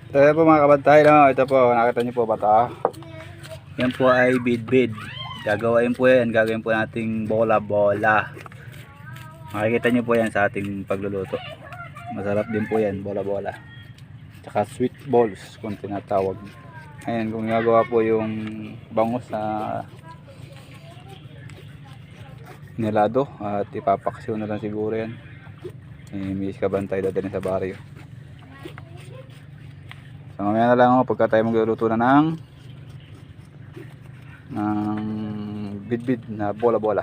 Ito po mga kabantay, no? Ito po, nakita niyo po ba ito? Yan po ay bid-bid. Gagawin po yan, gagawin po nating bola-bola. Makikita niyo po yan sa ating pagluluto. Masarap din po yan, bola-bola. Tsaka sweet balls kung tinatawag. Ayan, kung gagawa po yung bangus na nilado at ipapaksyo na lang siguro yan. Miss kabantay dadalhin sa baryo. So mamaya na lang ako pagka tayo magluluto na ng bid-bid na bola-bola.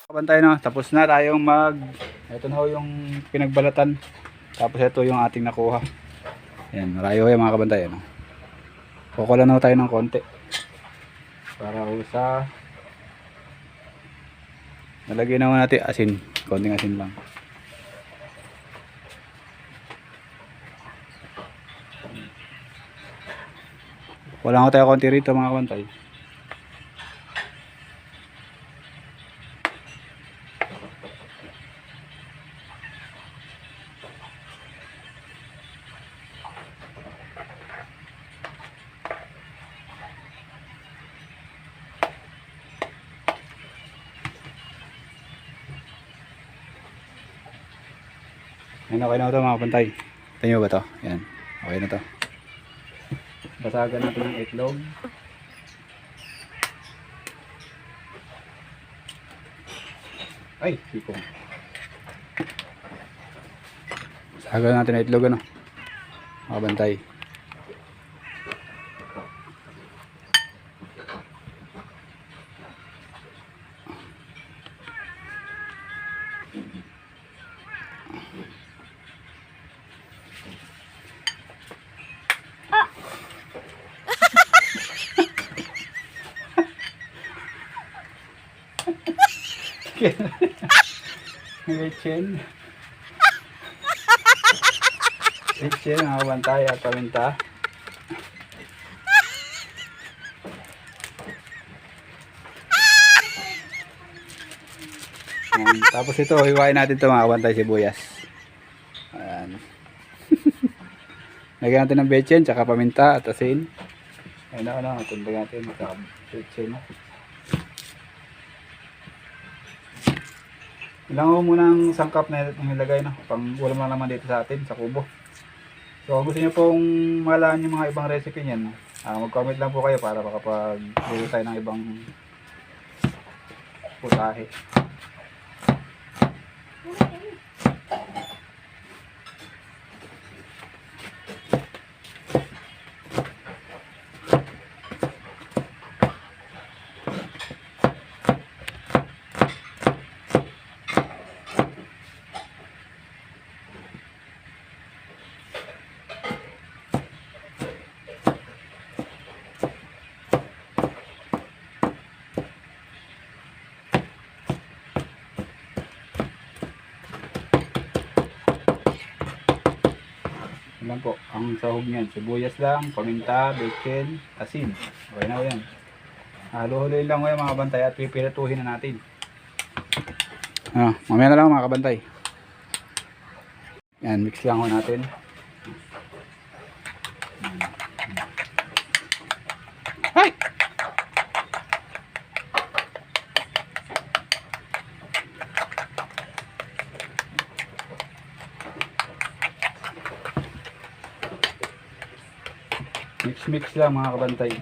Kabantay, no? Tapos na tayong ito na ho yung pinagbalatan. Tapos ito yung ating nakuha. Ayan, marayo yung mga kabantay, no? Kukulan na tayo ng konti para sa nalagyan naman natin asin, konting asin lang. Wala ko tayo konti rito mga kabantay. Ayan, okay na ito mga kabantay. Tingnan nyo ba ito? Ayan, okay na ito. Basagan natin ng itlog. Ay, sipong. Basagan natin ng itlog, ano? Mga kabantay. Lechen. Lechen, mga kabantay at paminta. Tapos ito, hiwain natin ito mga kabantay, sibuyas. Ayan. Lagyan natin ng betchen, tsaka paminta at asin. Ayan na, tundag natin sa betchen. Ilang mo munang sangkap na nilagay, no? Pang ulam na naman dito sa atin, sa kubo. So kung gusto nyo pong malaman yung mga ibang recipe niyan, mag-comment lang po kayo para makapag-buo tayo ng ibang putahe. Yan po, ang sahog niyan, sibuyas lang, paminta, bacon, asin. Okay na po yan. Halo-haloyin lang ko yung mga kabantay at pipirituhin na natin. Mamaya na lang mga kabantay. Yan, mix lang ko natin. Ay! Mix lang mga kabantay.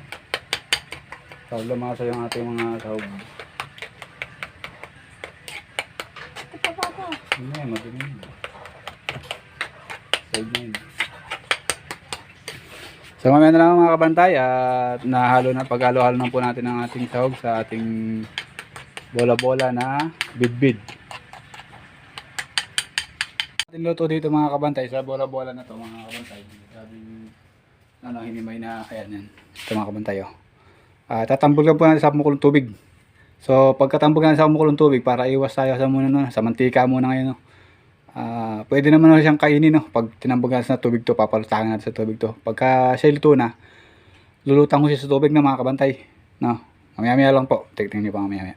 Para lumasa yung ating mga sahog. Ano yan, madumi yun. Side na yun. So mamaya na lang mga kabantay at paghalo-halo na po natin ang ating sahog sa ating bola-bola na bid-bid. Ating luto dito mga kabantay sa bola-bola na to mga kabantay. Hinimay na, ayan yan. Ito mga kabantay, oh. Tatambog lang po natin sa kumukulong tubig. So pagkatambog natin sa kumukulong tubig para iwas tayo sa mantika muna ngayon, oh. Pwede naman na siyang kainin, no? Pag tinambagan sa tubig to, papalutakin natin sa tubig to. Pagka siya luto na, lulutang ko siya sa tubig na mga kabantay, no? Mamaya-maya lang po. Tignan niyo pa mamaya-maya.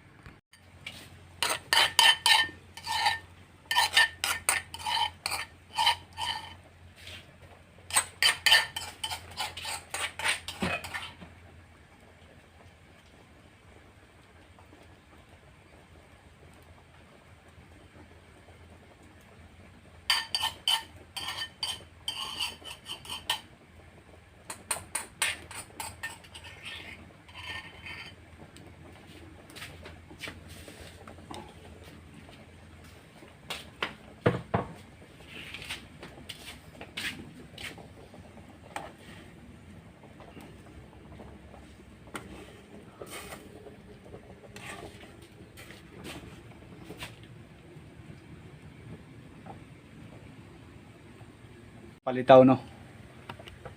Palitaw, no?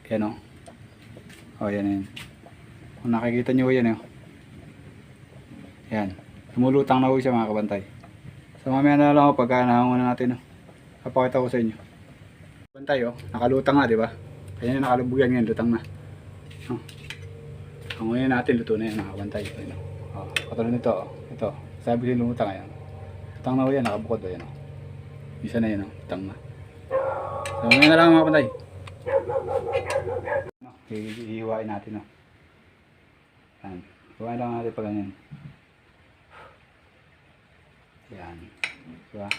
Yan, no? O, yan, yan. Kung nakikita nyo yan, yan. Lumulutang na ho siya, mga kabantay. So, mamaya na lang ako pagka nahangunan natin, no? Kapakita ko sa inyo. Kabantay, nakalutang na, di ba? Kaya na nakalubog yan, lutang na. Hangunin natin, luto na yan, mga kabantay. Katulad nito, ito. Sabi ko yung lumutang yan. Lutang na ho yan, nakabukod, yan. Isa na yan, lutang na. So, ngayon na lang mga kapatay. Hihiwain natin, no? Yan. Hiwain lang natin pa ganyan. Yan. Diba?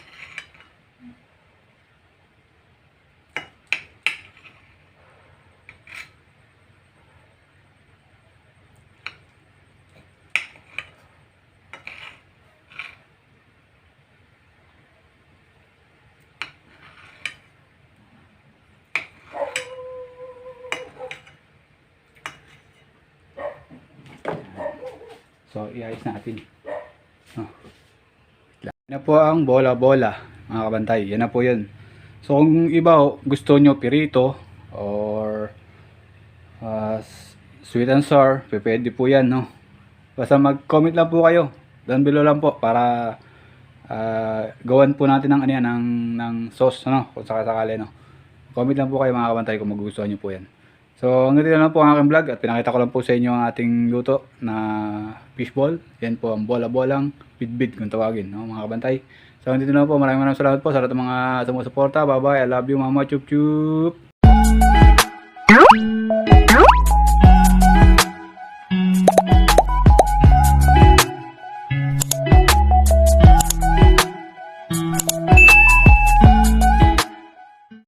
So, iayos natin. Yan na po ang bola-bola, mga kabantay. Yan na po yun. So, kung iba gusto nyo pirito or sweet and sour, pwede po yan, no? Basta mag-comment lang po kayo. Down below lang po para gawan po natin ng, ano yan, ng sauce, no? Kung sakasakali, no? Comment lang po kayo, mga kabantay, kung magugustuhan nyo po yan. So, hanggang dito lang po ang aking vlog at pinakita ko lang po sa inyo ang ating luto na fishball. Yan po ang bola-bolang bit-bit kung tawagin, no, mga kabantay. So, hanggang dito lang po. Maraming salamat po sa lahat ng mga sumusuporta. Bye-bye. I love you, mama. Chup-chup.